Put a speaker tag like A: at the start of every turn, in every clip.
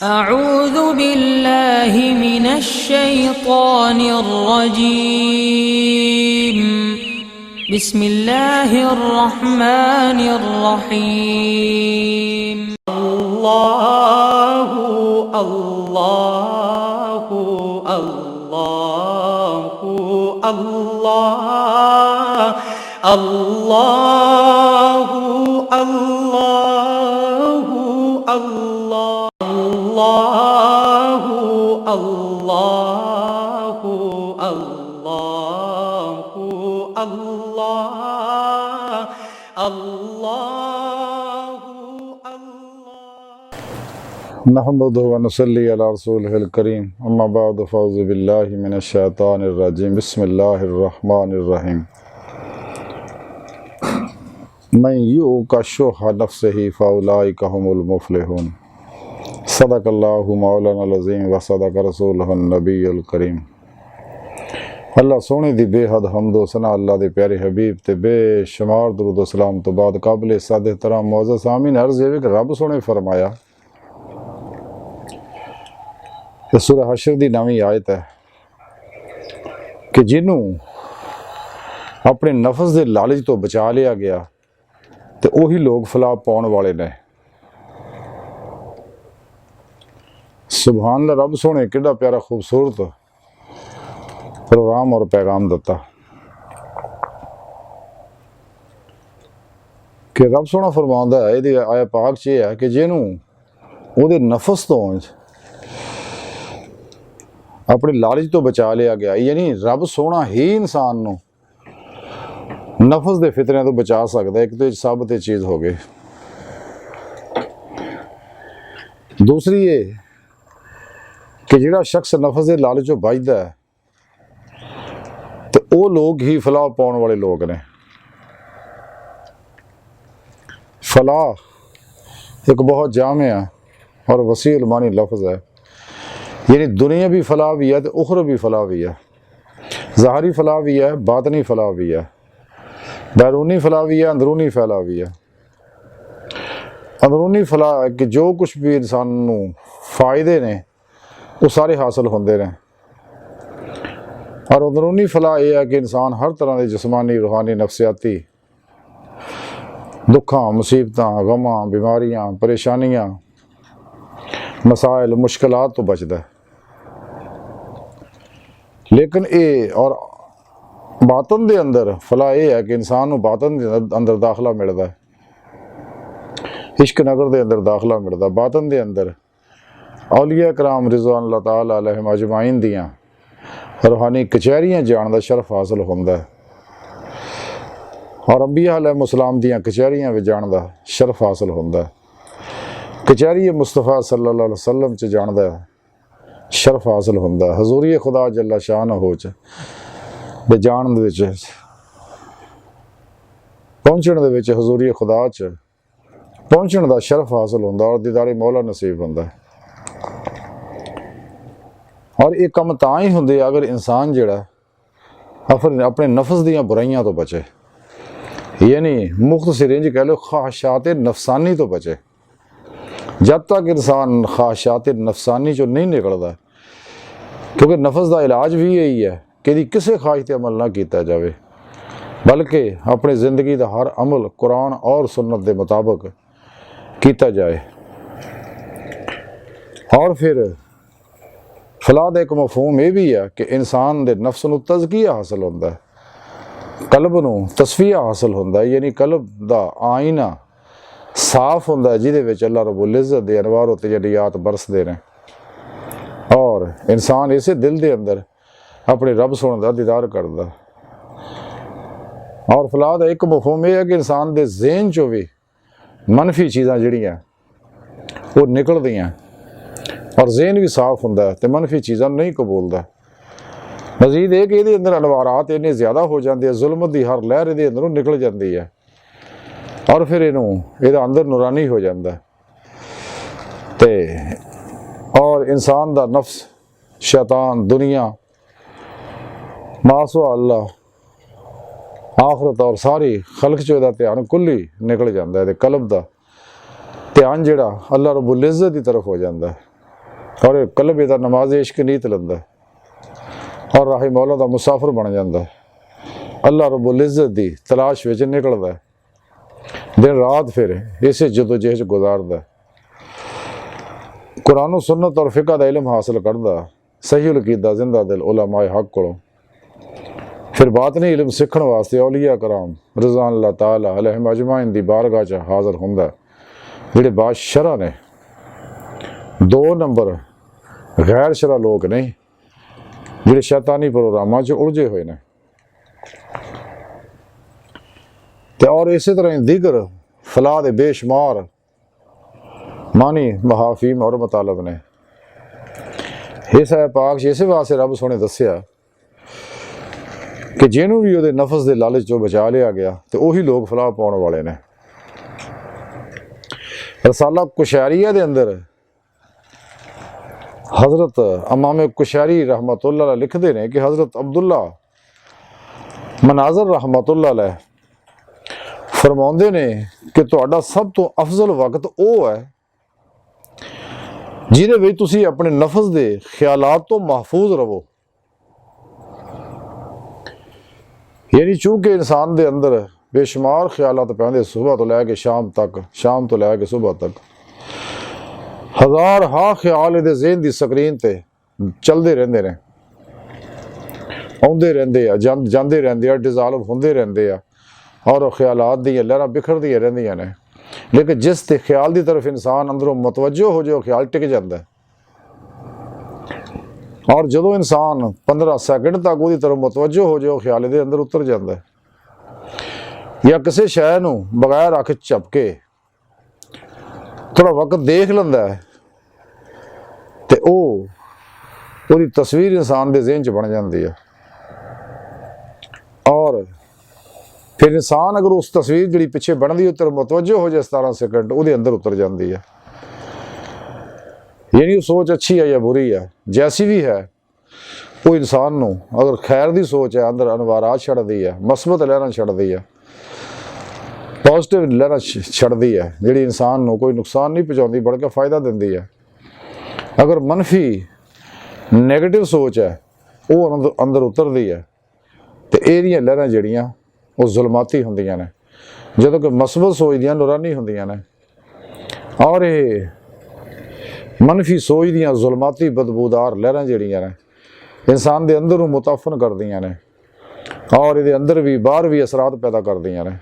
A: أعوذ بالله من الشيطان الرجيم بسم الله الرحمن الرحيم
B: الله الله الله الله الله الله الله الله الله الله الله
C: नहमदुहु व नसल्ली अला रसूलिहिल करीम अम्मा बाद फ़अऊज़ु बिल्लाहि मिनश शैतानिर रजीम बिस्मिल्लाहिर रहमानिर रहीम मन युक़ शुह्ह नफ्सिही फ़उलाइका हुमुल मुफ़्लिहून सदक़ल्लाहु मौलाना अज़ीम व सदक़ रसूलुहुन नबियुल करीम। अल्लाह सोने दी बेहद हम्दो सना अल्लाह दे प्यारे हबीब ते बेशुमार दुरूद व सलाम तो बाद काबिल साद एहतराम मुअज़्ज़ज़ आमीन अर्ज़ है कि रब सोने फरमाया कि सूरह हशर दी नवीं आयत है कि जिन्हों अपने नफस दे लालच तो बचा लिया गया तो उही लोग फलाह पाउण वाले ने। सुभान अल्लाह, रब सोने कितना प्यारा खूबसूरत प्रोग्राम और पैगाम दिता कि रब सोना फरमांदा है ये आया पाक च है कि जिन्हों उहदे नफस तो अपने लालच तो बचा लिया गया, यानी रब सोना ही इंसान नूं नफस दे फितरियां तो बचा सकता है। एक तो सब ते चीज़ हो गई, दूसरी ये कि जिहड़ा शख्स नफस दे लालच चों बचदा है तो वो लोग ही फलाह पाउण वाले लोग ने। फलाह एक बहुत जामिया और वसी मानी लफ्ज़ है, यानी दुनिया भी फलाह भी है तो उखर भी फलाह भी है, ज़ाहरी फलाह भी है, बातनी फलाह भी है, बैरूनी फलाह भी है, अंदरूनी फलाह भी है। अंदरूनी फलाह कि जो कुछ भी इंसान नूं फ़ायदे ने वो सारे हासिल होंदे ने, और अंदरूनी फलाह यह है कि इंसान हर तरह के जिस्मानी रूहानी नफसियाती दुखा मुसीबतां गमां बीमारियां परेशानियां मसाइल मुश्किलात तो बचदा है। लेकिन ये और बातन दे अंदर फलाह यह है कि इंसान को बातन दे अंदर दाखला मिलता है, इश्क नगर दे अंदर दाखला मिलता, बातन दे अंदर औलिया कराम रिज़वानुल्लाह ताला अलैहिम अजमाइन दियाँ रूहानी कचहरियाँ जान का शरफ हासिल होंदा है, और अंबिया अलैहिमुस्सलाम दियाँ कचहरियाँ में जान का शरफ हासिल होंदा है। कचहरी मुस्तफ़ा सल्लल्लाहु अलैहि वसल्लम च जान का शरफ हासिल होंदा है। हजूरी खुदा जल्ला शानहू च दे जान दे विच पहुंचण दे विच हजूरी खुदा च पहुंचण का शरफ हासिल होंदा और दीदारे मौला नसीब होंदा है। और ये कम तां ही होंदे अगर इंसान जिहड़ा अपने नफस दियां बुराइयां तो बचे, यानी मुख्तसर इंज कह लो ख्वाहिशात नफसानी तो बचे। जब तक इंसान ख्वाहिशात नफसानी चो नहीं निकलता, क्योंकि नफस का इलाज भी यही है कि किसी ख्वाहिश पर अमल ना किया जाए, बल्कि अपनी ज़िंदगी का हर अमल कुरान और सुन्नत के मुताबिक किया जाए। और फिर फलाह का एक मफहूम यह भी है कि इंसान के नफ्स नूं तज़किया हासिल होंदा है, कल्ब नूं तस्फिया हासिल होंदा है, यानी कल्ब का आईना साफ होंदा है जिहदे विच अल्लाह रब्बुल इज़्ज़त दे अनवार व तजल्लियात बरसदे ने, और इंसान इसे दिल दे अंदर अपने रब सोने का दीदार करदा। और फलाह का एक मफहूम यह है कि इंसान के ज़हन चो भी मनफी चीज़ां जिहड़ियां वो निकलदियां, और ज़हन भी साफ होंदा है तो मनफी चीज़ां नहीं कबूलदा। मजीद ये कि इहदे अंदर अनवारात इन्ने ज़्यादा हो जाते हैं, जुल्मत की हर लहर इहदे अंदरों निकल जाती है, और फिर इहदा अंदर नूरानी हो जाता है। और इंसान का नफ्स शैतान दुनिया मासवा अल्लाह आखरत और सारी खल्क चो इहदा ध्यान कुल्ली निकल जाता है, कल्ब का ध्यान जिहड़ा अल्लाह रब्बुल इज़्ज़त की तरफ हो जाता है। और कल्ब इहदा नमाज इश्क नीत लैंदा और राह मौला दा मुसाफिर बन जाता है। अल्लाह रब्बुल इज़्ज़त दी तलाश विच निकलदा है, दिन रात फिर इसे जदोजहद गुजारदा है, कुरान सुन्नत और फिक़ह दा इल्म हासिल करदा, सही अकीदा जिंदा दिल उलमाए हक कोलों, फिर बातनी इल्म सीखण वास्ते औलिया कराम रज़वान अल्लाह ताला अलैहिम अजमाइन दी बारगाह च हाज़र हुंदा, जिहड़े बादशाह ने। 2 नंबर गैर शरा लोग नहीं जिहड़े शैतानी प्रोग्रामां च उलझे हुए ने। ते और इस तरह दीगर फलाह दे बेशुमार मानी महाफीम और मतलब ने। इस पाक च इस वास्ते रब सोने दस्सिया कि जिन्हों भी उहदे नफस दे लालच चों बचा लिया गया तो उही लोग फलाह पाउण वाले ने। रसाला कुशैरिया दे अंदर हज़रत इमाम कुशैरी रहमतुल्लाह अलैह लिखते हैं कि हज़रत अब्दुल्ला मनाज़र रहमतुल्लाह अलैह फरमाउंदे ने कि तुहाडा सब तो अफजल वक्त वो है जिहदे विच तुसी अपने नफस दे ख्यालात तो महफूज रहो। यानी चूंकि इंसान दे अंदर बेशुमार ख्यालात पैंदे सुबह तो लैके शाम तक, शाम तो लैके सुबह तक, हज़ार हा ख्याल इहदे ज़हन दी स्क्रीन ते चलते रहंदे ने, आउंदे रहंदे आ, जांदे रहंदे आ, डिज़ाल्व हुंदे रहंदे आ और ख्यालात दी लहरां बिखरदियां रहंदियां ने। लेकिन जिस ते ख्याल की तरफ इंसान अंदरों मुतवज्जो हो जाए ख्याल टिक जाता है, और जो इंसान 15 सैकंड तक वो तरफ मुतवज्जो हो जाए ख्याल दे अंदर उतर जाता है, या किसी शय नूं बगैर अख झपके थोड़ा वक्त देख लैंदा है तो वो तस्वीर इंसान के ज़हन च बन जाती है। और फिर इंसान अगर उस तस्वीर जी पिछे बनती उतर मुतवज्जो हो जाए 17 सैकंड वो अंदर उतर जाती है। यानी सोच अच्छी है या बुरी है, जैसी भी है, वो इंसान नूं अगर खैर की सोच है अंदर अनवारात छड़ती है, मस्बत लहरां छड़ती है, पॉजिटिव लहरां छड़ती है, जी इंसान नूं कोई नुकसान नहीं पहुँचाती बल्कि फ़ायदा दिंदी है। अगर मनफी नैगेटिव सोच है वो अंदर उतरती है तो ये लहरां जड़ियाँ वो जुलमाती होंदियां ने, जदों कि मस्बत सोच दियां नूरानी होंदियां ने। और ये मनफी सोच दियां जुलमाती बदबूदार लहरां जड़ियां ने इंसान के अंदर मुताफन करदियां ने और ये अंदर भी बाहर भी असरात पैदा करदियां ने।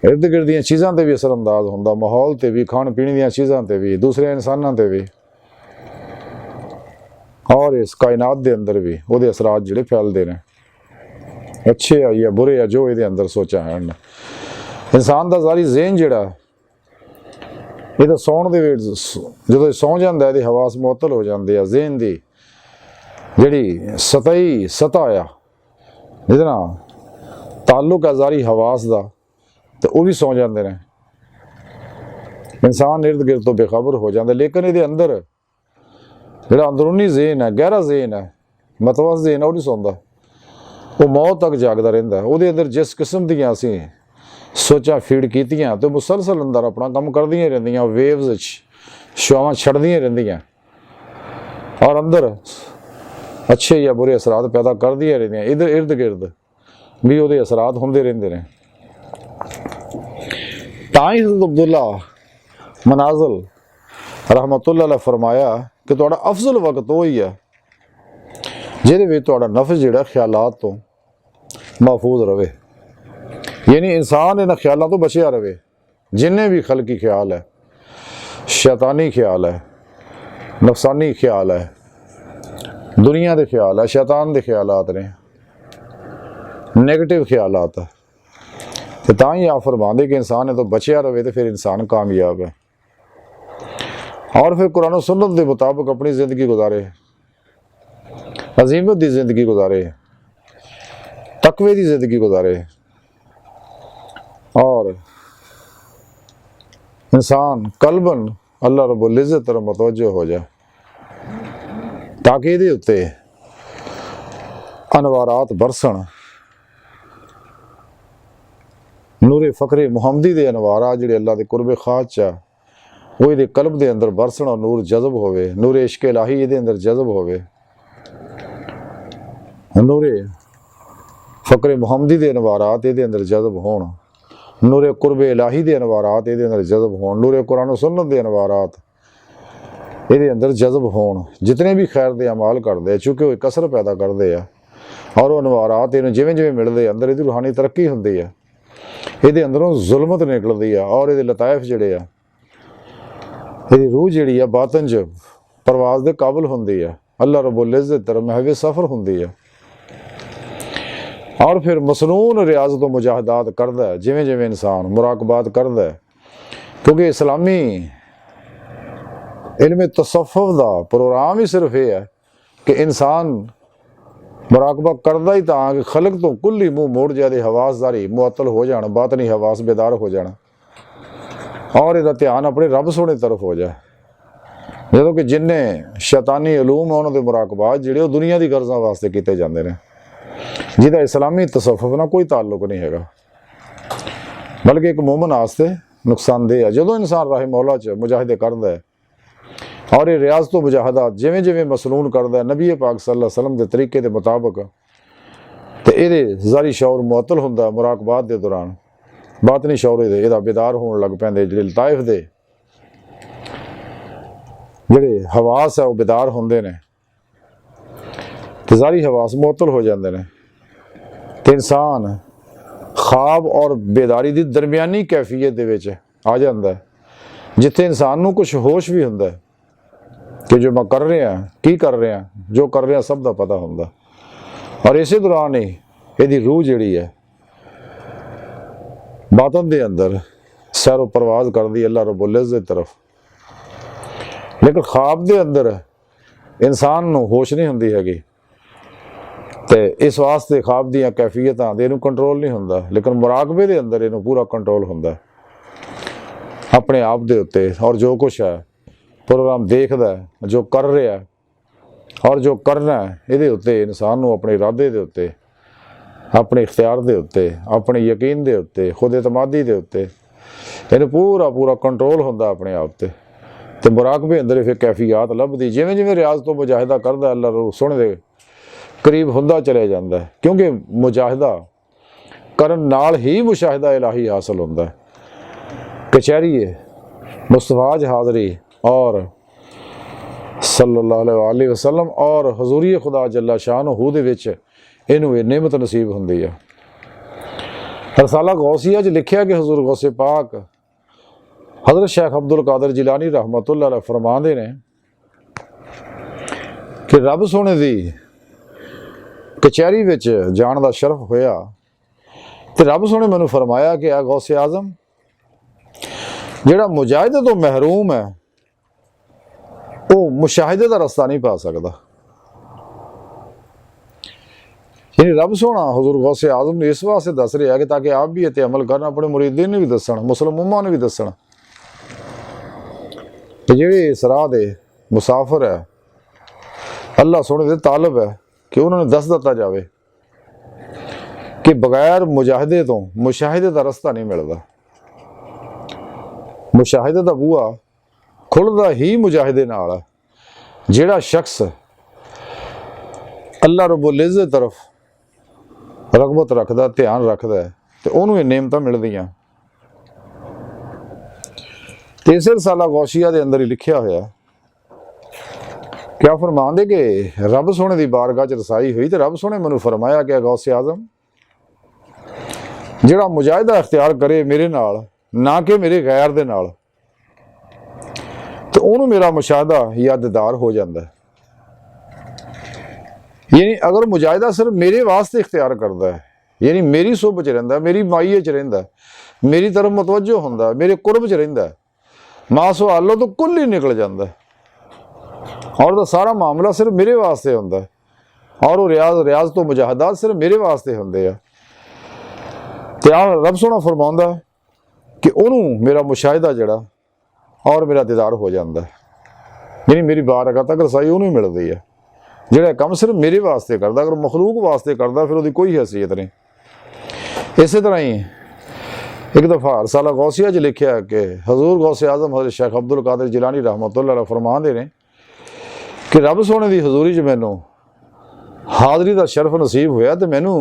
C: इर्द गिर्द दी चीज़ों पर भी असरअंदाज होंदा, माहौल ते भी, खाण पीने दी चीज़ों पर भी, दूसरे इंसानों पर भी, और इस कायनात के अंदर भी वो असरात जिहड़े फैलते हैं, अच्छे आ या बुरे आ, जो ये अंदर सोचा है। इंसान का सारी ज़हन जिहड़ा ये तो सौण दे वेले जो सौ जाता है हवास मुअत्तल हो जाती है, ज़हन की जिहड़ी सतही सतह आ जिहदे नाल ताल्लुक है सारी हवास का, तो वह भी सौ जाते हैं। इंसान इर्द गिर्द तो बेखबर हो जाता, लेकिन ये अंदर जिहड़ा अंदरूनी ज़हन है, गहरा ज़हन है, मतवस ज़हन है, वो नहीं सौंदा, वो मौत तक जागदा रहिंदा है। उहदे अंदर जिस किस्म दियां असीं सोचा फीड कीतियां तो मुसलसल अंदर अपना कम करदियां रहिंदियां, वेव्स शुआवां छड़दियां रहिंदियां और अंदर अच्छे या बुरे असरात पैदा करदियां रहिंदियां। इधर इर्द गिर्द भी उहदे असरात हुंदे रहिंदे ने। तां ही हज़रत अब्दुल्ला मनाज़िल रहमतुल्लाह अलैह फरमाया कि तुहाडा अफजल वक्त वो ही है जिहदे विच तुहाडा नफ्स जिहड़ा ख्यालात तो महफूज रहे। यानी इंसान इन्हां ख्यालों तो बचिया रहे, जिन्हें भी खलकी ख्याल है, शैतानी ख्याल है, नफसानी ख्याल है, दुनिया के ख्याल है, शैतान के ख्यालात ने, नेगेटिव ख्यालात है। तो तां ही आप फरमाते कि इंसान तो बचिया रहे तो फिर इंसान कामयाब है। और फिर कुरान और सुन्नत के मुताबिक अपनी ज़िंदगी गुजारे, अजीमत की ज़िंदगी गुजारे, तकवे की ज़िंदगी गुजारे और इंसान कल्बन अल्लाह रब्बुल इज़्ज़त तरफ मुतवज्जो हो जाए, ताकि ये उत्ते अनवारात बरसन, नूरे फ़क्रे मुहम्मदी दे अनवारात जिहड़े अल्लाह के कुर्बे खास चा ਉਹ ਇਹਦੇ ਕਲਬ ਦੇ ਅੰਦਰ ਬਰਸਣਾ ਨੂਰ ਜਜ਼ਬ ਹੋਵੇ, ਨੂਰੇ ਇਸ਼ਕ ਇਲਾਹੀ ਇਹਦੇ ਅੰਦਰ ਜਜ਼ਬ ਹੋਵੇ, ਨੂਰੇ ਫਕਰੇ ਮੁਹੰਮਦੀ ਦੇ ਅਨਵਾਰਾਤ ਇਹਦੇ ਅੰਦਰ ਜਜ਼ਬ ਹੋਣ, ਨੂਰੇ ਕੁਰਬੇ ਇਲਾਹੀ ਦੇ ਅਨਵਾਰਾਤ ਇਹਦੇ ਅੰਦਰ ਜਜ਼ਬ ਹੋਣ, ਨੂਰੇ ਕੁਰਾਨ ਸੁਨਨਤ ਦੇ ਅਨਵਾਰਾਤ ਇਹਦੇ ਅੰਦਰ ਜਜ਼ਬ ਹੋਣ। ਜਿਤਨੇ ਵੀ ਖੈਰ ਦੇ ਅਮਾਲ ਕਰਦੇ ਆ, ਚੂँਕਿ ਉਹ ਕਸਰ ਪੈਦਾ ਕਰਦੇ ਆ ਔਰ ਉਹ ਅਨਵਾਰਾਤ ਇਹਨੂੰ ਜਿਵੇਂ ਜਿਵੇਂ ਮਿਲਦੇ ਅੰਦਰ ਇਹਦੀ ਰੂਹਾਨੀ ਤਰੱਕੀ ਹੁੰਦੀ ਆ, ਇਹਦੇ ਅੰਦਰੋਂ ਜ਼ੁਲਮਤ ਨਿਕਲਦੀ ਆ ਔਰ ਇਹਦੇ ਲਤਾਇਫ ਜਿਹੜੇ ਆ, ਇਹਦੀ ਰੂਹ ਜਿਹੜੀ ਆ ਬਾਤਨ 'ਚ ਪਰਵਾਜ਼ ਦੇ ਕਾਬਲ ਹੁੰਦੀ ਆ, ਅੱਲਾ ਰੱਬੁਲ ਇੱਜ਼ਤ ਤਰਫ ਮਹਿਵੇ ਸਫ਼ਰ ਹੁੰਦੀ ਆ। ਔਰ ਫਿਰ ਮਸਨੂਨ ਰਿਆਜ਼ ਤੋਂ ਮੁਜਾਹਦਾਤ ਕਰਦਾ ਹੈ, ਜਿਵੇਂ ਜਿਵੇਂ ਇਨਸਾਨ ਮੁਰਾਕਬਾਤ ਕਰਦਾ ਹੈ, ਕਿਉਂਕਿ ਇਸਲਾਮੀ ਇਲਮ ਤਸੱਵੁਫ ਦਾ ਪ੍ਰੋਗਰਾਮ ਹੀ ਸਿਰਫ ਇਹ ਹੈ ਕਿ ਇਨਸਾਨ ਮੁਰਾਕਬਾ ਕਰਦਾ ਹੀ ਤਾਂ ਕਿ ਖਲਕ ਤੋਂ ਕੁੱਲੀ ਮੂੰਹ ਮੋੜ ਜਾਏ, ਹਵਾਸਦਾਰੀ ਮੁਅੱਤਲ ਹੋ ਜਾਣ, ਬਾਤਨੀ ਹਵਾਸ ਬੇਦਾਰ ਹੋ ਜਾਣ ਔਰ ਇਹਦਾ ਧਿਆਨ ਆਪਣੇ ਰੱਬ ਸੋਹਣੇ ਤਰਫ ਹੋ ਜਾਏ। ਜਦੋਂ ਕਿ ਜਿੰਨੇ ਸ਼ੈਤਾਨੀ ਉਲੂਮ ਉਹਨਾਂ ਦੇ ਮੁਰਾਕਬਾਤ ਜਿਹੜੇ ਉਹ ਦੁਨੀਆ ਦੀ ਗਰਜ਼ਾਂ ਵਾਸਤੇ ਕੀਤੇ ਜਾਂਦੇ ਨੇ, ਜਿਹਦਾ ਇਸਲਾਮੀ ਤਸੱਵੁਫ ਨਾਲ ਕੋਈ ਤਾਲੁਕ ਨਹੀਂ ਹੈਗਾ, ਬਲਕਿ ਇੱਕ ਮੂਮਨ ਵਾਸਤੇ ਨੁਕਸਾਨਦੇਹ ਹੈ। ਜਦੋਂ ਇਨਸਾਨ ਰਾਹ ਮੌਲਾ 'ਚ ਮੁਜਾਹਿਦੇ ਕਰਦਾ ਹੈ ਔਰ ਇਹ ਰਿਆਜ਼ ਤੋਂ ਮੁਜਾਹਦਾਤ ਜਿਵੇਂ ਜਿਵੇਂ ਮਸਨੂਨ ਕਰਦਾ ਨਬੀ ਪਾਕ ਸੱਲੱਲਾਹੁ ਅਲੈहि ਵਸੱਲਮ ਦੇ ਤਰੀਕੇ ਦੇ ਮੁਤਾਬਕ, ਤੇ ਇਹਦੇ ਜ਼ਾਰੀ ਸ਼ੌਰ ਮੁਅੱਤਲ ਹੁੰਦਾ ਮੁਰਾਕਬਾਤ ਦੇ ਦੌਰਾਨ, ਬਾਤਨੀ ਸ਼ੌਰ ਇਹਦਾ ਬੇਦਾਰ ਹੋਣ ਲੱਗ ਪੈਂਦੇ, ਜਿਹੜੇ ਲਤਾਇਫ ਦੇ ਜਿਹੜੇ ਹਵਾਸ ਹੈ ਉਹ ਬੇਦਾਰ ਹੁੰਦੇ ਨੇ ਤੇ ਜ਼ਾਰੀ ਹਵਾਸ ਮੁਅੱਤਲ ਹੋ ਜਾਂਦੇ ਨੇ, ਤੇ ਇਨਸਾਨ ਖਾਬ ਔਰ ਬੇਦਾਰੀ ਦੀ ਦਰਮਿਆਨੀ ਕੈਫੀਅਤ ਦੇ ਵਿੱਚ ਆ ਜਾਂਦਾ, ਜਿੱਥੇ ਇਨਸਾਨ ਨੂੰ ਕੁਝ ਹੋਸ਼ ਵੀ ਹੁੰਦਾ ਕਿ ਜੋ ਮੈਂ ਕਰ ਰਿਹਾ ਕੀ ਕਰ ਰਿਹਾ, ਜੋ ਕਰ ਰਿਹਾ ਸਭ ਦਾ ਪਤਾ ਹੁੰਦਾ। ਔਰ ਇਸੇ ਦੌਰਾਨ ਹੀ ਇਹਦੀ ਰੂਹ ਜਿਹੜੀ ਹੈ ਬਾਤਨ ਦੇ ਅੰਦਰ ਸੈਰੋ ਪਰਵਾਜ਼ ਕਰਦੀ ਅੱਲਾ ਰੱਬੁਲ ਇੱਜ਼ਤ ਤਰਫ, ਲੇਕਿਨ ਖਾਬ ਦੇ ਅੰਦਰ ਇਨਸਾਨ ਨੂੰ ਹੋਸ਼ ਨਹੀਂ ਹੁੰਦੀ ਹੈਗੀ, ਤੇ ਇਸ ਵਾਸਤੇ ਖਾਬ ਦੀਆਂ ਕੈਫੀਅਤਾਂ ਦੇ ਇਹਨੂੰ ਕੰਟਰੋਲ ਨਹੀਂ ਹੁੰਦਾ, ਲੇਕਿਨ ਮੁਰਾਕਬੇ ਦੇ ਅੰਦਰ ਇਹਨੂੰ ਪੂਰਾ ਕੰਟਰੋਲ ਹੁੰਦਾ ਆਪਣੇ ਆਪ ਦੇ ਉੱਤੇ, ਔਰ ਜੋ ਕੁਛ ਹੈ ਪ੍ਰੋਗਰਾਮ ਦੇਖਦਾ, ਜੋ ਕਰ ਰਿਹਾ ਔਰ ਜੋ ਕਰਨਾ ਇਹਦੇ ਉੱਤੇ ਇਨਸਾਨ ਨੂੰ ਆਪਣੇ ਇਰਾਦੇ ਦੇ ਉੱਤੇ, ਆਪਣੇ ਇਖਤਿਆਰ ਦੇ ਉੱਤੇ, ਆਪਣੇ ਯਕੀਨ ਦੇ ਉੱਤੇ, ਖੁਦ ਇਤਮਾਦੀ ਦੇ ਉੱਤੇ ਇਹਨੂੰ ਪੂਰਾ ਕੰਟਰੋਲ ਹੁੰਦਾ ਆਪਣੇ ਆਪ ਤੇ ਮੁਰਾਕਬੇ ਅੰਦਰ ਫਿਰ ਕੈਫੀਅਤ ਲੱਭਦੀ, ਜਿਵੇਂ ਜਿਵੇਂ ਰਿਆਜ਼ ਤੋਂ ਮੁਜਾਹਿਦਾ ਕਰਦਾ ਅੱਲਾ ਰੂਹ ਸੋਹਣੇ ਦੇ ਕਰੀਬ ਹੁੰਦਾ ਚਲਿਆ ਜਾਂਦਾ, ਕਿਉਂਕਿ ਮੁਜਾਹਿਦਾ ਕਰਨ ਨਾਲ ਹੀ ਮੁਸ਼ਾਹਿਦਾ ਇਲਾਹੀ ਹਾਸਲ ਹੁੰਦਾ। ਕਚਹਿਰੀ ਮੁਸਤਫਾ 'ਚ ਹਾਜ਼ਰੀ ਔਰ ਸੱਲੱਲਾਹੁ अलैहि वसल्लम ਔਰ ਹਜ਼ੂਰੀ ਖੁਦਾ ਜੱਲਾ ਸ਼ਾਨਹੁ ਦੇ ਵਿੱਚ ਇਹਨੂੰ ਇਹ ਨਿਮਤ ਨਸੀਬ ਹੁੰਦੀ ਆ। ਰਸਾਲਾ ਗੌਸੀਆ 'ਚ ਲਿਖਿਆ ਕਿ ਹਜ਼ੂਰ ਗੌਸੇ ਪਾਕ ਹਜ਼ਰਤ ਸ਼ੇਖ ਅਬਦੁਲ ਕਾਦਰ ਜਿਲਾਨੀ ਰਹਿਮਤੁल्लाह अलैह ਫਰਮਾਉਂਦੇ ਨੇ ਕਿ ਰੱਬ ਸੋਹਣੇ ਦੀ ਕਚਹਿਰੀ ਵਿੱਚ ਜਾਣ ਦਾ ਸ਼ਰਫ ਹੋਇਆ ਤੇ ਰੱਬ ਸੋਹਣੇ ਮੈਨੂੰ ਫਰਮਾਇਆ ਕਿ ਆ ਗੌਸੇ ਆਜ਼ਮ ਜਿਹੜਾ ਮੁਜਾਹਿਦੇ ਤੋਂ ਮਹਿਰੂਮ ਹੈ ਉਹ ਮੁਸ਼ਾਹਿਦੇ ਦਾ ਰਸਤਾ ਨਹੀਂ ਪਾ ਸਕਦਾ। ਯਾਨੀ ਰੱਬ ਸੋਹਣਾ ਹਜ਼ੂਰ ਗੌਸੇ ਆਜ਼ਮ ਨੇ ਇਸ ਵਾਸਤੇ ਦੱਸ ਰਿਹਾ ਕਿ ਤਾਂ ਕਿ ਆਪ ਵੀ ਇਹ 'ਤੇ ਅਮਲ ਕਰਨ, ਆਪਣੇ ਮੁਰੀਦੀਨ ਨੂੰ ਵੀ ਦੱਸਣ, ਮੁਸਲਿਮ ਉਮਾ ਨੂੰ ਵੀ ਦੱਸਣ ਕਿ ਜਿਹੜੇ ਇਸ ਰਾਹ ਦੇ ਮੁਸਾਫਰ ਹੈ ਅੱਲਾ ਸੋਹਣੇ ਦੇ ਤਾਲਬ ਹੈ ਕਿ ਉਹਨਾਂ ਨੂੰ ਦੱਸ ਦਿੱਤਾ ਜਾਵੇ ਕਿ ਬਗੈਰ ਮੁਜਾਹਿਦੇ ਤੋਂ ਮੁਸ਼ਾਹਿਦੇ ਦਾ ਰਸਤਾ ਨਹੀਂ ਮਿਲਦਾ। ਮੁਸ਼ਾਹਿਦੇ ਦਾ ਬੂਹਾ ਖੁੱਲ੍ਹਦਾ ਹੀ ਮੁਜਾਹਿਦੇ ਨਾਲ ਹੈ। ਜਿਹੜਾ ਸ਼ਖਸ ਅੱਲਾ ਰੱਬੁਲ ਇੱਜ਼ਤ ਤਰਫ ਰਗਬਤ ਰੱਖਦਾ, ਧਿਆਨ ਰੱਖਦਾ ਤੇ ਉਹਨੂੰ ਇਹ ਨੇਮਤਾਂ ਮਿਲਦੀਆਂ। ਤੇ ਇਸੇ ਰਸਾਲਾ ਗੌਸੀਆ ਦੇ ਅੰਦਰ ਹੀ ਲਿਖਿਆ ਹੋਇਆ ਕਿਆ ਫਰਮਾਉਂਦੇ ਕਿ ਰੱਬ ਸੋਹਣੇ ਦੀ ਬਾਰਗਾਹ 'ਚ ਰਸਾਈ ਹੋਈ ਤੇ ਰੱਬ ਸੋਹਣੇ ਮੈਨੂੰ ਫਰਮਾਇਆ ਕਿ ਗੌਸੇ ਆਜ਼ਮ ਜਿਹੜਾ ਮੁਜਾਹਿਦਾ ਅਖਤਿਆਰ ਕਰੇ ਮੇਰੇ ਨਾਲ, ਨਾ ਕਿ ਮੇਰੇ ਗੈਰ ਦੇ ਨਾਲ, ਤੇ ਉਹਨੂੰ ਮੇਰਾ ਮੁਸ਼ਾਹਦਾ ਯਾਦਦਾਰ ਹੋ ਜਾਂਦਾ। ਯਾਨੀ ਅਗਰ ਮੁਜਾਹਿਦਾ ਸਿਰਫ ਮੇਰੇ ਵਾਸਤੇ ਇਖਤਿਆਰ ਕਰਦਾ ਹੈ, ਯਾਨੀ ਮੇਰੀ ਸੁਭ 'ਚ ਰਹਿੰਦਾ, ਮੇਰੀ ਮਾਈਏ 'ਚ ਰਹਿੰਦਾ, ਮੇਰੀ ਤਰਫ ਮੁਤਵੱਜੋ ਹੁੰਦਾ, ਮੇਰੇ ਕੁਰਬ 'ਚ ਰਹਿੰਦਾ, ਮਾਸੋ ਆਲੋ ਤੋਂ ਕੁੱਲ ਹੀ ਨਿਕਲ ਜਾਂਦਾ ਔਰ ਉਹਦਾ ਸਾਰਾ ਮਾਮਲਾ ਸਿਰਫ ਮੇਰੇ ਵਾਸਤੇ ਹੁੰਦਾ ਔਰ ਉਹ ਰਿਆਜ਼ ਤੋਂ ਮੁਜਾਹਦਾਤ ਸਿਰਫ ਮੇਰੇ ਵਾਸਤੇ ਹੁੰਦੇ ਆ। ਤੇ ਆ ਰੱਬ ਸੋਹਣਾ ਫਰਮਾਉਂਦਾ ਕਿ ਉਹਨੂੰ ਮੇਰਾ ਮੁਸ਼ਾਹਿਦਾ ਜਿਹੜਾ ਔਰ ਮੇਰਾ ਦੀਦਾਰ ਹੋ ਜਾਂਦਾ, ਯਾਨੀ ਮੇਰੀ ਬਾਰਗਾਹ ਤੱਕ ਰਸਾਈ ਉਹਨੂੰ ਮਿਲਦੀ ਹੈ ਜਿਹੜਾ ਕੰਮ ਸਿਰਫ ਮੇਰੇ ਵਾਸਤੇ ਕਰਦਾ। ਅਗਰ ਮਖਲੂਕ ਵਾਸਤੇ ਕਰਦਾ ਫਿਰ ਉਹਦੀ ਕੋਈ ਹੈਸੀਅਤ ਨਹੀਂ। ਇਸੇ ਤਰ੍ਹਾਂ ਹੀ एक दफ़ा रसाला गौसिया च लिखिया कि हजूर गौसे आज़म हज़रत शेख अब्दुल कादिर जिलानी रहमतुल्लाह अलैह फरमाते ने कि रब सोने की हजूरी च मैनू हाज़री का शरफ नसीब होया तो मैनू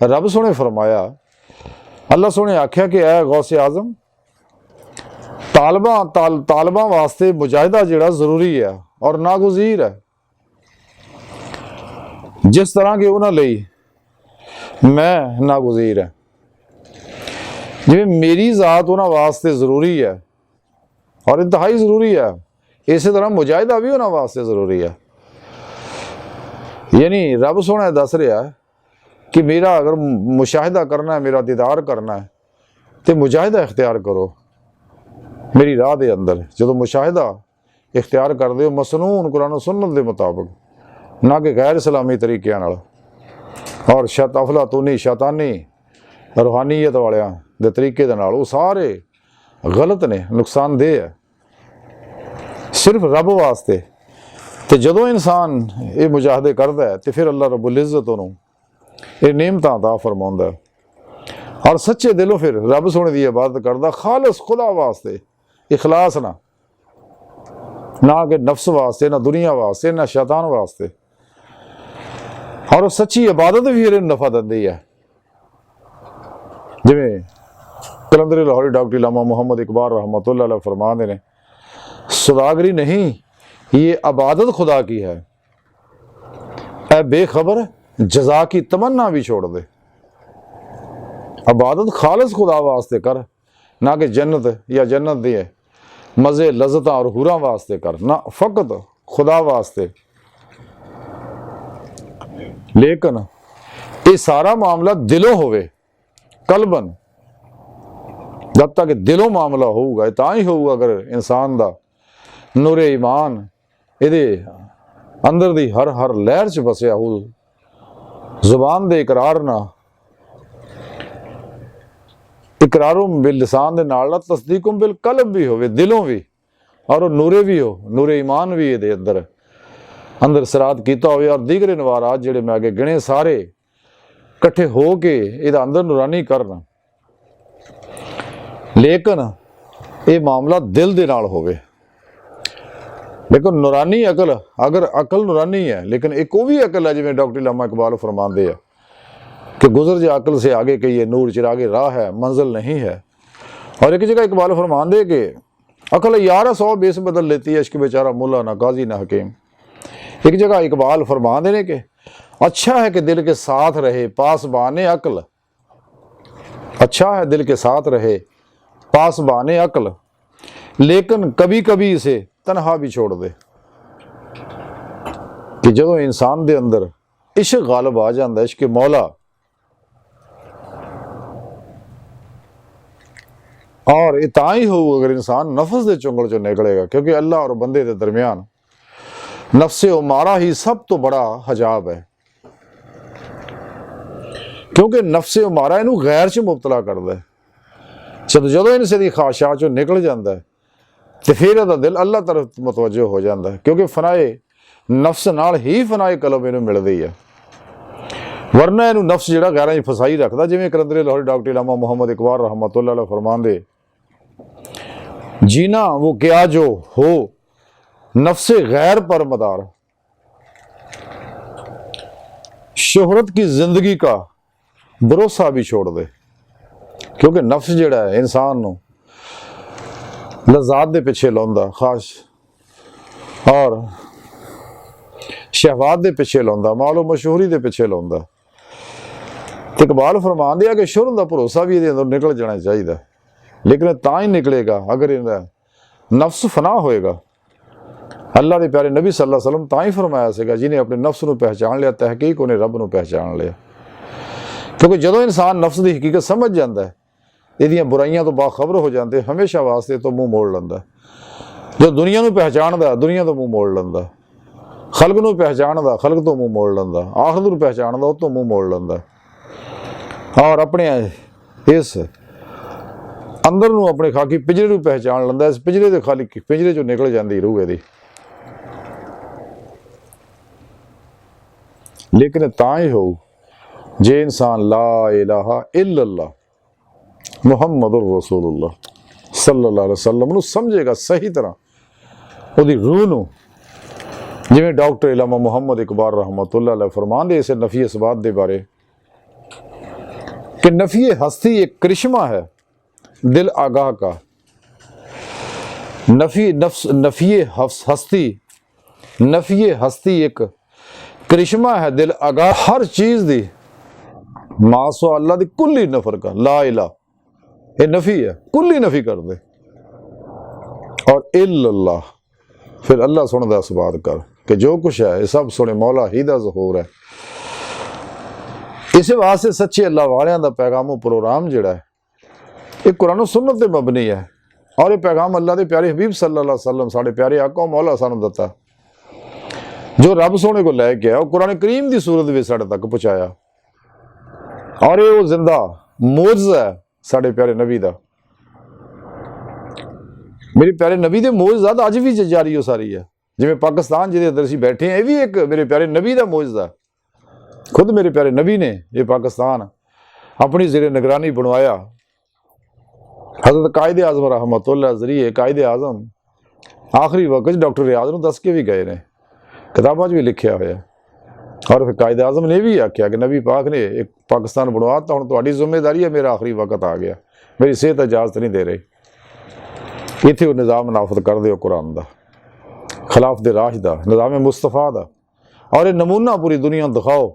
C: रब सोने फरमाया, अल्लाह सोने आख्या कि ऐ गौसे आज़म तालबा वास्ते मुजाहिदा जिहड़ा जरूरी है और नागुज़ीर है, जिस तरह के उन्होंने लई मैं नागुज़ीर है। जिवें मेरी ज़ात उन्होंने वास्ते ज़रूरी है और इंतहाई ज़रूरी है, इस तरह मुजाहिदा भी उन्होंने वास्ते ज़रूरी है। यानी रब सोना दस रहा है कि मेरा अगर मुशाहिदा करना है, मेरा दीदार करना है तो मुजाहिदा इख्तियार करो मेरी राह के अंदर। जो मुशाहिदा इख्तियार कर दो मसनून कुरान सुन्नत के मुताबिक, ना कि गैर इस्लामी तरीक़े और अफलातूनी शैतानी रूहानीयत वालियां दे तरीके दे नाल, वो सारे गलत ने, नुकसानदेह है सिर्फ रब वास्ते। तो जदों इंसान ये मुजाहदे करता है तो फिर अल्लाह रब्बुल इज़्ज़त उन्होंने ये नेमतां अता फरमाउंदा है और सच्चे दिलों फिर रब सोने की इबादत करता, खालिस खुदा वास्ते, इखलास ना कि नफ्स वास्ते, ना दुनिया वास्ते, ना शैतान वास्ते। और सच्ची इबादत भी फिर नफा दिंदी है। जिवें कलंदर लाहौरी डॉक्टर इलामा मोहम्मद इकबाल रहमतुल्लाह अलैह फरमाते ने, सौदागरी नहीं ये इबादत खुदा की है, ऐ बेखबर जजा की तमन्ना भी छोड़ दे। इबादत खालिस खुदा वास्ते कर, ना कि जन्नत या जन्नत दिए मज़े लज़्ज़त और हुरां वास्ते कर, ना फ़कत खुदा वास्ते। लेकिन ये सारा मामला दिलों होवे, कल्बन, जब तक दिलों मामला होगा तो ही होगा अगर इंसान दा नूरे ईमान ये अंदर दी हर लहर च बसिया हो, जुबान दे इकरार ना, इकरारों बिल लिसान दे नाल तस्दीकुम बिल कल्ब भी होवे, दिलों भी, और नूरे भी हो, नूरे ईमान भी ये अंदर सराद किया हो, और दीगरे नवारात जिहड़े मैं अगे गिने सारे कट्ठे हो के इहदा अंदर नूरानी करना। लेकिन ये मामला दिल दे नाल होवे। लेकिन नूरानी अकल, अगर अकल नूरानी है लेकिन एक वो भी अकल है जिवें डॉक्टर इलामा इकबाल फरमाते हैं कि गुजर जा अकल से आगे कही है, नूर चिरागे राह है, मंजिल नहीं है। और एक जगह इकबाल फरमाते कि अकल यार 100 बेस बदल लेती है, इश्क बेचारा मुल्ला ना काजी ना हकीम। एक जगह इकबाल फरमाते हैं कि अच्छा है कि दिल के साथ रहे पासबाने अकल, अच्छा है दिल के साथ रहे पासबाने अकल, लेकिन कभी कभी इसे तनहा भी छोड़ दे। कि जो इंसान दे अंदर इश्क गालिब आ जाता है, इश्क मौला, और इतना ही हो अगर इंसान नफ्स दे चुंगल चो निकलेगा, क्योंकि अल्लाह और बंदे के दरमियान नफ्से उमारा ही सब तो बड़ा हजाब है। क्योंकि नफ्से उमारा इनू गैर च मुबतला करता है। जो इनसे दी ख्वाहिशात चो निकल जाता है तो फिर यदा दिल अल्लाह तरफ मुतवज्जो हो जाता है, क्योंकि फनाए नफ्स नाल ही फनाए कलम इनू मिलती है। वरना इनू नफ्स जिहड़ा गैरां च फसाई रखता, जिवें कलंदर लाहौरी डॉक्टर इलामा मोहम्मद इकबाल रहमतुल्लाह अलैह फरमांदे, जीना वो क्या जो हो नफ्से गैर पर मदार, शोहरत की जिंदगी का भरोसा भी छोड़ दे। क्योंकि नफ्स जिहड़ा है इंसान नू लज़ात दे पिछे लाउंदा, खास और शहवात दे पिछे लाउंदा, मालो मशहूरी दे पिछे लाउंदा। तो इकबाल फरमांदे कि शुरू का भरोसा भी इहदे अंदर निकल जाना चाहिए, लेकिन तां ही निकलेगा अगर इहदा नफ्स फना होएगा। अल्लाह के प्यारे नबी सल्लल्लाहु अलैहि वसल्लम तां ही फरमाया सीगा, जिन्हें अपने नफ्स को पहचान लिया तहकीक उन्हें रब को पहचान लिया। क्योंकि जो इंसान नफ्स की हकीकत समझ जाता है, इहदियां बुराइयां तो बाखबर हो जाते, हमेशा वास्ते तो मुँह मोड़ लेंदा। जो दुनिया को पहचानता दुनिया तो मुँह मोड़ लेंदा, खल्क को पहचानता खल्क तो मुँह मोड़ लेंदा, आखिरत को पहचानता उस तो मुँह मोड़ लेंदा, और अपने इस अंदर नूं अपने खाकी पिंजरे को पहचान लेंदा। इस पिंजरे के खाली पिंजरे चों निकल जाती रूह इहदी। लेकिन तां ही हो जे इंसान ला इलाहा इल्लल्लाह ਮੁਹੰਮਦ ਰਸੂਲullah सल्लल्लाहु अलैहि वसल्लम ਨੂੰ ਸਮਝੇਗਾ ਸਹੀ ਤਰ੍ਹਾਂ ਉਹਦੀ ਰੂਹ ਨੂੰ। ਜਿਵੇਂ ਡਾਕਟਰ ਇਲਾਮਾ ਮੁਹੰਮਦ ਇਕਬਾਲ रहमतुल्लाह अलैह फरमाते इसे नफी इसबात के बारे कि नफी हस्ती एक करिश्मा है दिल आगाह का। नफी हस्ती एक करिश्मा है दिल आगाह। हर चीज़ दी मासो अल्लाह दी कुल्ली नफर का ला इला ये नफी है, कुल्ली नफी कर दे। और इल्लल्लाह फिर अल्लाह सुन दा इसबात कर कि जो कुछ है ये सब सुने मौला ही दा ज़हूर है। इस वास्ते सच्चे अल्लाह वालियां दा पैगाम प्रोग्राम जिहड़ा है ये कुरान और सुन्नत ते मबनी है। और ये पैगाम अल्लाह के प्यारे हबीब सल्लल्लाहु अलैहि वसल्लम साढ़े प्यारे आका मौला सानू दता जो रब सोने को लैके आया, कुरान करीम की सूरत में साढ़े तक पहुँचाया। और ये वो जिंदा मोजज़ा है साढ़े प्यारे नबी का। मेरे प्यारे नबी के मोजज़ात अज भी जारी हो सारी है। जिवें पाकिस्तान जिहदे अंदर असीं बैठे हैं, ये भी एक मेरे प्यारे नबी का मोजज़ा। खुद मेरे प्यारे नबी ने ये पाकिस्तान अपनी ज़ेरे निगरानी बनवाया। हज़रत कायदे आज़म रहमतुल्लाह ज़रिए कायदे आज़म आखिरी वक्त डॉक्टर रियाज़ नूं दस के भी गए ने, किताबां भी लिखिया होया। और फिर कायदे आज़म ने भी आख्या कि नबी पाक ने एक पाकिस्तान बनवाता, हुण तुहाडी जिम्मेदारी है, मेरा आखिरी वक्त आ गया, मेरी सेहत इजाजत नहीं दे रही, इत्थे वो निज़ाम नाफद कर दिओ कुरान दा, खिलाफ दे राश दा, निज़ाम मुस्तफा दा। और ये नमूना पूरी दुनिया दिखाओ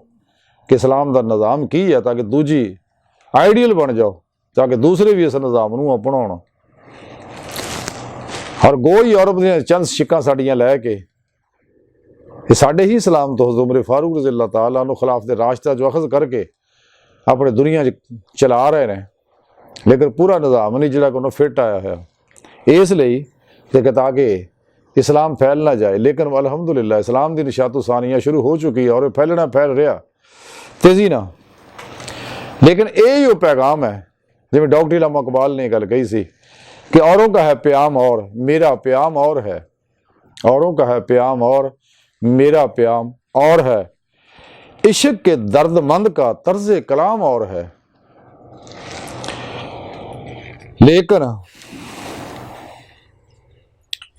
C: कि इस्लाम दा निज़ाम की है, ताकि दूजी आइडियल बन जाओ, ताकि दूसरे भी इस निज़ाम नूं अपनाउण। और गोई यूरोप दी चंद शिक्कां साडियां लै के ये साढ़े ही इस्लाम तो हज़रत उमर फारूक रज़ी अल्लाह तआला अन्हु खिलाफ दे रास्ता जो अखज़ करके अपने दुनिया चला रहे हैं, लेकिन पूरा निज़ाम नहीं जिहड़ा कोई फिट आया है, इसलिए कि ताकि इस्लाम फैल ना जाए। लेकिन अल्हम्दुलिल्लाह इस्लाम की निशातो सानियाँ शुरू हो चुकी है और फैलना फैल रहा तेज़ी ना। लेकिन यही वो पैगाम है जिवें डॉक्टर इलामा इकबाल ने गल कही सी कि औरों का है प्याम और मेरा प्याम और है, औरों का है प्याम और मेरा प्याम और है, इश्क के दर्दमंद का तर्ज कलाम और है। लेकिन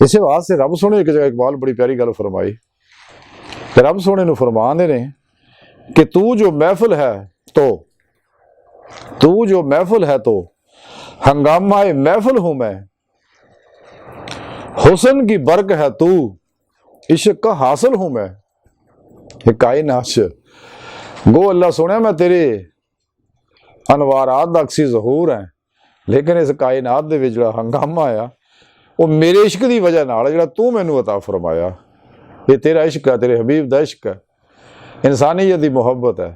C: इस वास्ते रब सोने एक जगह इकबाल बड़ी प्यारी गल फरमाई कि रब सोने नूं फरमांदे ने कि तू जो महफिल है तो हंगामा महफिल हूं मैं, हुस्न की बरक है तू, इश्क का हासिल हूं मैं। ये कायनात गो अल्लाह सुने मैं तेरे अनवारात दा अक्सी ज़हूर है, लेकिन इस कायनात दे विच जिहड़ा हंगामा आ वो मेरे इश्क की वजह नाल जिहड़ा तू मैनू अता फरमाया। ये तेरा इश्क है, तेरे हबीब दा इश्क है, इंसानियत की मुहब्बत है,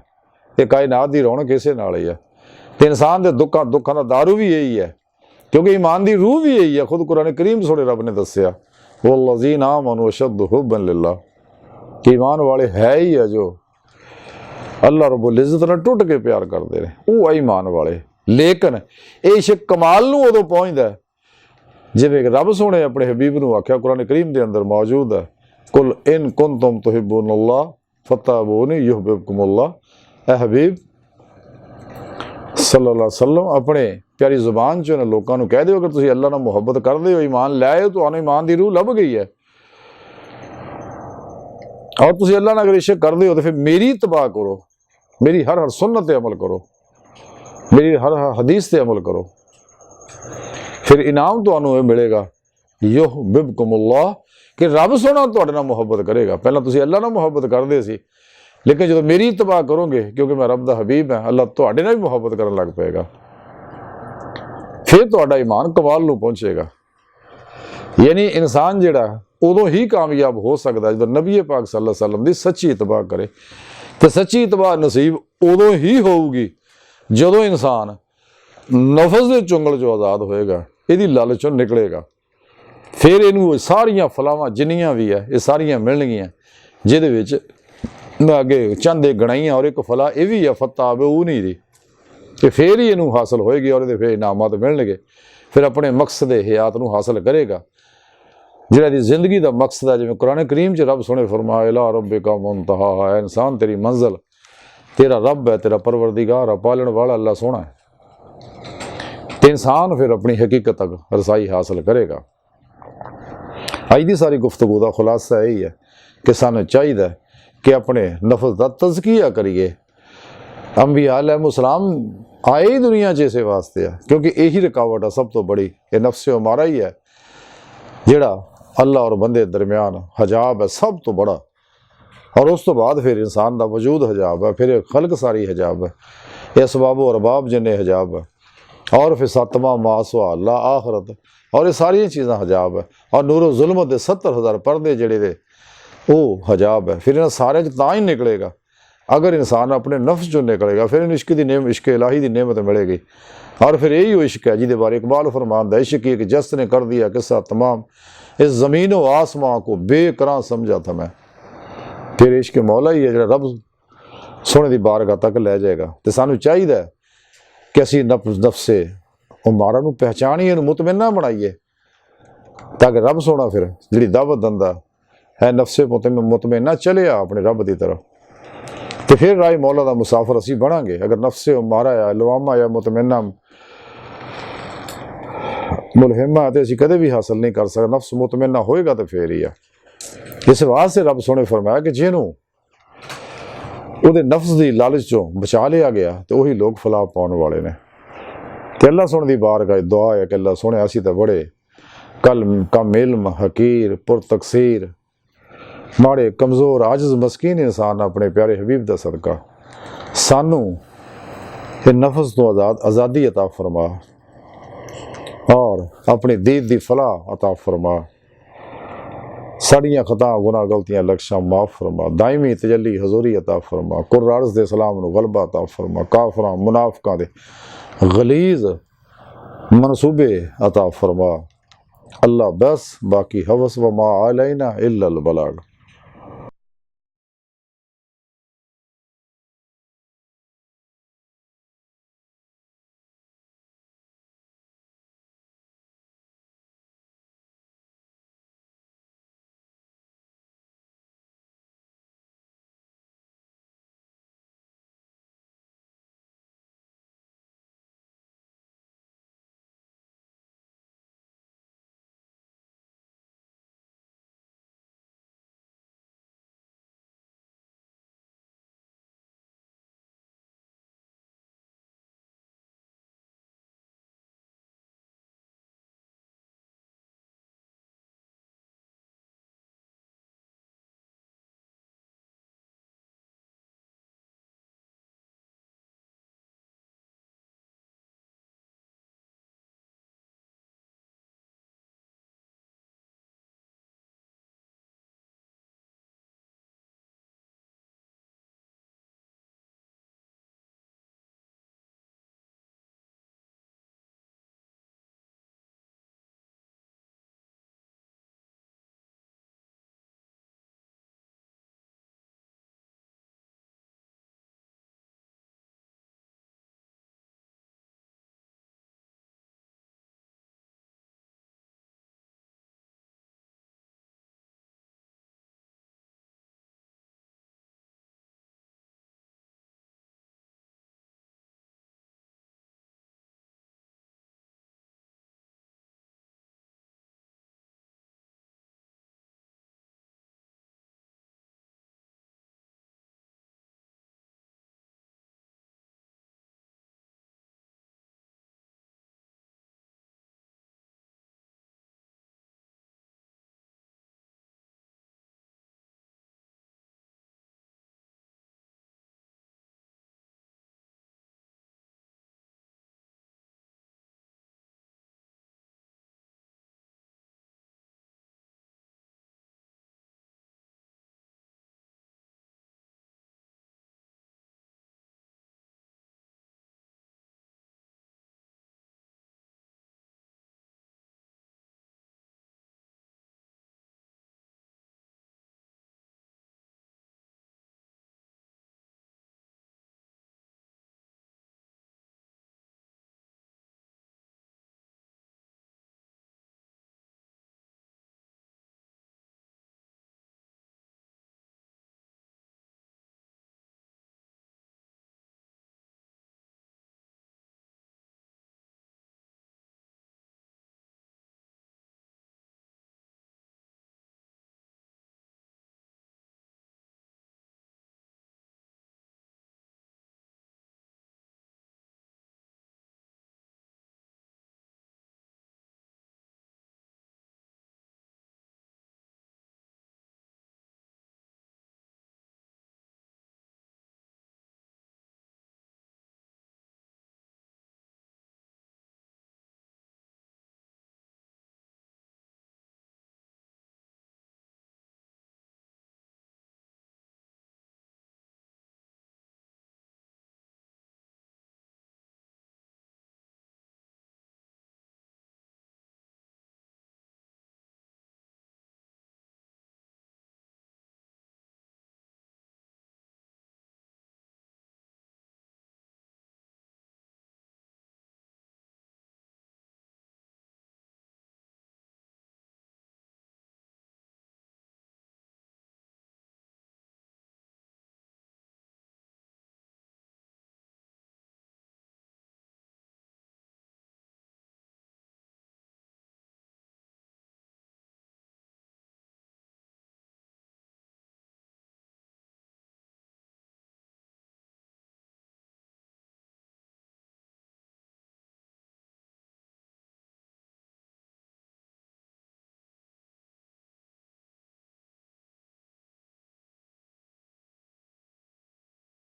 C: ये कायनात की रौनक इसे नाल ही है। तो इंसान के दुखों का दारू भी यही है, क्योंकि ईमान की रूह भी यही है। खुद कुरान करीम सोने रब ने दसिया वल्लज़ीना आमनू अशद्दु हुब्बन लिल्लाह, कि ईमान वाले है ही है जो अल्लाह रब्बुल इज़्ज़त नाल टुट के प्यार करते हैं, वो ईमान वाले। लेकिन ये इश्क कमाल नूं उदों पहुँचता है जिवें रब सोने अपने हबीब नूं आख्या, कुरान करीम के अंदर मौजूद है, कुल इन कुंतुम तुहिब्बूनल्लाह फत्तबिऊनी युहब्बुकुमुल्लाह। ए हबीब सल्लल्लाहु अलैहि वसल्लम अपने प्यारी जुबान चो लोगों को कह दो, अगर तुम अल्लाह नाल मुहब्बत करते हो, ईमान लाए तो ईमान की रूह लभ गई है, और तुम अल्लाह नाल अगर इश्क करते हो तो फिर मेरी इत्तबा करो, मेरी हर हर सुन्नत अमल करो, मेरी हर हर हदीस से अमल करो, फिर इनाम तो मिलेगा युहब्बुकुमुल्लाह, कि रब सोना तुहाडे नाल मुहब्बत करेगा। पहला तुम अल्लाह नाल मुहब्बत करते सी, लेकिन जो मेरी इत्तबा करोगे, क्योंकि मैं रब दा हबीब है, अल्लाह तुहाडे नाल भी मुहब्बत करन लग पेगा, फिर तुहाडा ईमान कमाल नूं पहुंचेगा। यानी इंसान जिहड़ा उदों ही कामयाब हो सकता है जो नबी पाक सल्लल्लाहु अलैहि वसल्लम की सच्ची इत्तबा करे। तो सच्ची इत्तबा नसीब उदों ही होगी जदों इंसान नफस के चुंगल चो आज़ाद होएगा, इहदी लालच चों निकलेगा, फिर इनू सारियां फलावां जिन्नियां भी है ये सारियां मिलणगियां, जिहदे विच मैं अगे चंद गणाइयां और एक फला यह भी है फत्ता वो नहीं दी, कि फिर ही इनू हासिल होएगी और फिर इनामात मिलणगे, फिर अपने मकसद हयात नूं हासिल करेगा जिहड़ा दी जिंदगी का मकसद है। जिवें कुरान करीम च रब सोने फरमाया इला रब्बिका मुंतहा, है इंसान तेरी मंजिल तेरा रब है, तेरा परवरदिगार है, पालन वाला अल्लाह सोना है। तो इंसान फिर अपनी हकीकत तक रसाई हासिल करेगा। अज की सारी गुफ्तगू का खुलासा यही है कि सानू चाहिए कि अपने नफ्स का तज़किया करिए। अंबिया अलैहिस्सलाम आए ही दुनिया च इस वास्ते है, क्योंकि यही रुकावट है सब तो बड़ी, ये नफ्स हमारा ही है जिहड़ा अल्लाह और बंदे दरम्यान हजाब है सब तो बड़ा। और उस तो बाद फिर इंसान का वजूद हजाब है, फिर खल्क सारी हजाब है, ये असबाब और अरबाब जिन्हें हजाब है, और फिर सतमा मासवा अल्लाह आखरत, और ये सारी चीज़ां हजाब है। और नूर जुल्मत के 70,000 पर्दे जड़े दे वो हजाब है। फिर इन्हें सारे तां ही निकलेगा अगर इंसान अपने नफ्स जो निकलेगा, फिर इश्क की नेम इश्क इलाही की नेमत मिलेगी। और फिर यही वो इश्क है जिहदे बारे इकबाल फरमांदा, इश्क एक जस ने कर दिया किस्सा तमाम, इस ज़मीन व आसमां को बेकरां समझा था मैं। फिर इश्क मौला ही है जो रब सोने की बारगाह तक लै जाएगा। तो सानू चाहिए कि असी नफ्से उमारा नू पहचानीए, मुतमइना बनाइए, ताकि रब सोना फिर जी दावत दिंदा है नफ्से मुतमइना चले आ अपने रब की तरफ। तो फिर राय मौला का मुसाफिर असी बनांगे। अगर नफ्से उमारा या लवामा या मुतमइना मुलहिमा तो असी कदे भी हासिल नहीं कर सकते। नफ्स मुतमइना होएगा तो फिर ही है। इस वास्ते रब सोने फरमाया कि जिन्हों उहदे नफ्स की लालच चों बचा लिया गया तो वही लोग फलाह पाने वाले ने। तो अल्लाह सोने की बारगाह दुआ है कि अल्लाह सोने असी तो बड़े कम इल्म हकीर पुरतकसीर माड़े कमज़ोर आजिज़ मस्कीन इंसान अपने प्यारे हबीब दा सदका सानू ये नफ्स तो आज़ादी अता फरमा और अपनी दीद दी फलाह अता फरमा। साड़ियाँ खता गुनाह गलतियाँ लक्ष्यां माफ़ फरमा। दायमी तजल्ली हजूरी अता फरमा। कुर्रार्स दे सलाम नू गलबा अता फरमा। काफरां मुनाफिकां दे गलीज़ मनसूबे अता फरमा। अल्लाह बस बाकी हवस व मा अलैना इल्लल बलाग।